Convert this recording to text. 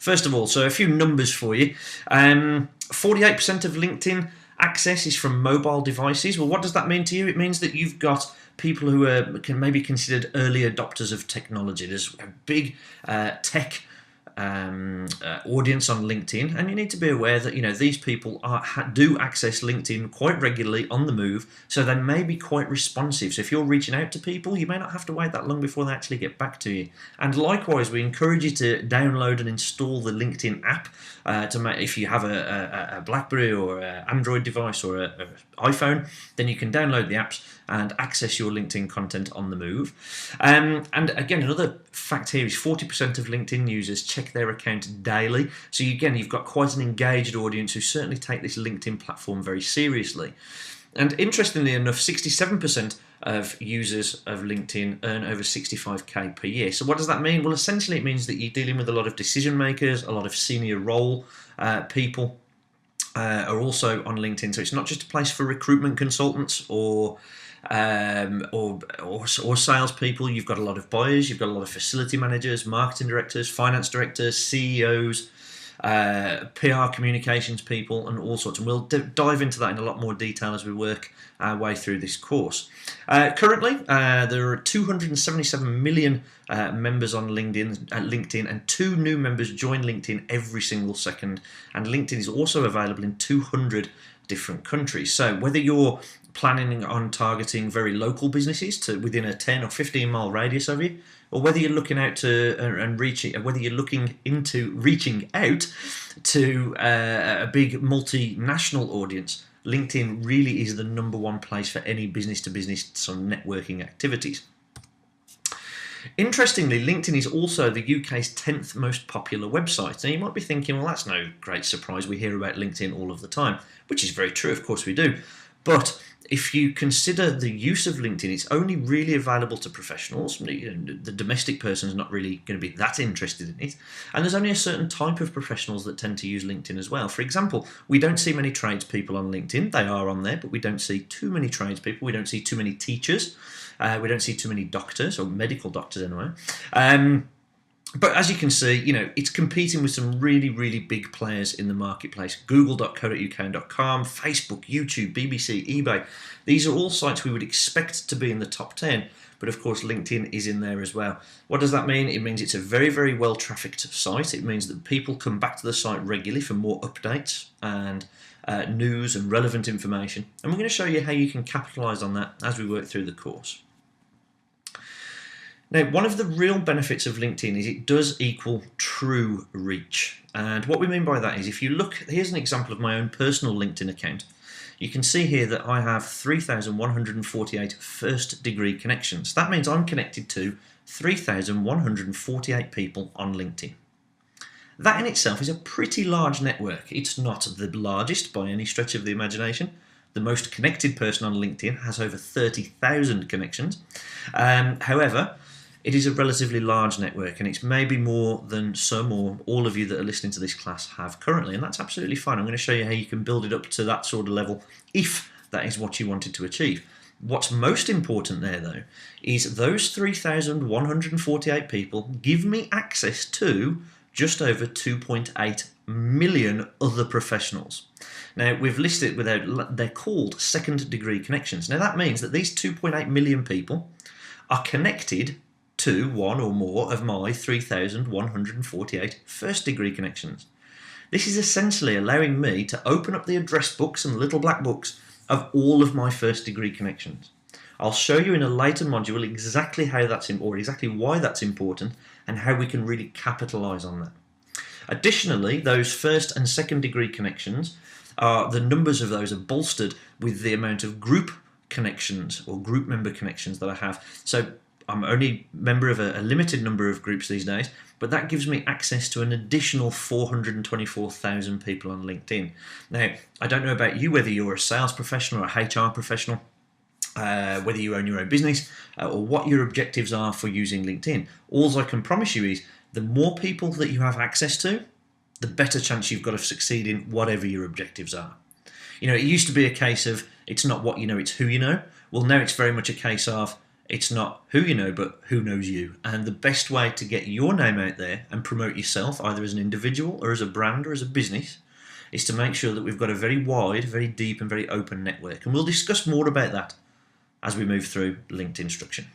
First of all, so a few numbers for you. 48% of LinkedIn access is from mobile devices. Well, what does that mean to you? It means that you've got people who are maybe considered early adopters of technology. There's a big tech audience on LinkedIn, and you need to be aware that these people do access LinkedIn quite regularly on the move, so they may be quite responsive. So if you're reaching out to people, you may not have to wait that long before they actually get back to you. And likewise, we encourage you to download and install the LinkedIn app if you have a BlackBerry or an Android device or an iPhone, then you can download the apps and access your LinkedIn content on the move. And again, another fact here is 40% of LinkedIn users check their account daily. So again, you've got quite an engaged audience who certainly take this LinkedIn platform very seriously. And interestingly enough, 67% of users of LinkedIn earn over 65k per year. So what does that mean? Well, essentially it means that you're dealing with a lot of decision makers, a lot of senior role people are also on LinkedIn. So it's not just a place for recruitment consultants or salespeople. You've got a lot of buyers, you've got a lot of facility managers, marketing directors, finance directors, CEOs, PR communications people, and all sorts. And we'll dive into that in a lot more detail as we work our way through this course. Currently, there are 277 million members on LinkedIn, and 2 new members join LinkedIn every single second. And LinkedIn is also available in 200 different countries. So whether you're planning on targeting very local businesses to within a 10 or 15 mile radius of you, or whether you're looking out to and reaching, whether you're looking into reaching out to a big multinational audience, LinkedIn really is the #1 place for any business-to-business some networking activities. Interestingly, LinkedIn is also the UK's 10th most popular website. Now you might be thinking, well, that's no great surprise. We hear about LinkedIn all of the time, which is very true. Of course we do. But if you consider the use of LinkedIn, it's only really available to professionals. The domestic person is not really going to be that interested in it. And there's only a certain type of professionals that tend to use LinkedIn as well. For example, we don't see many tradespeople on LinkedIn. They are on there, but we don't see too many tradespeople. We don't see too many teachers. We don't see too many doctors, or medical doctors anyway. But as you can see, it's competing with some really, really big players in the marketplace. Google.co.uk.com, Facebook, YouTube, BBC, eBay. These are all sites we would expect to be in the top 10. But of course, LinkedIn is in there as well. What does that mean? It means it's a very, very well-trafficked site. It means that people come back to the site regularly for more updates and news and relevant information. And we're going to show you how you can capitalise on that as we work through the course. Now, one of the real benefits of LinkedIn is it does equal true reach. And what we mean by that is, if you look, here's an example of my own personal LinkedIn account. You can see here that I have 3,148 first degree connections. That means I'm connected to 3,148 people on LinkedIn. That in itself is a pretty large network. It's not the largest by any stretch of the imagination. The most connected person on LinkedIn has over 30,000 connections. However, it is a relatively large network, and it's maybe more than some or all of you that are listening to this class have currently, and that's absolutely fine. I'm going to show you how you can build it up to that sort of level if that is what you wanted to achieve. What's most important there, though, is those 3,148 people give me access to just over 2.8 million other professionals. Now, we've listed they're called second degree connections. Now, that means that these 2.8 million people are connected to one or more of my 3,148 first degree connections. This is essentially allowing me to open up the address books and little black books of all of my first degree connections. I'll show you in a later module exactly how that's or exactly why that's important and how we can really capitalize on that. Additionally, those first and second degree connections the numbers of those are bolstered with the amount of group connections or group member connections that I have. So I'm only member of a limited number of groups these days, but that gives me access to an additional 424,000 people on LinkedIn. Now, I don't know about you, whether you're a sales professional or a HR professional, whether you own your own business, or what your objectives are for using LinkedIn. All I can promise you is the more people that you have access to, the better chance you've got of succeeding whatever your objectives are. It used to be a case of it's not what you know, it's who you know. Well, now it's very much a case of It's not who you know, but who knows you. And the best way to get your name out there and promote yourself, either as an individual or as a brand or as a business, is to make sure that we've got a very wide, very deep and very open network. And we'll discuss more about that as we move through linked instruction.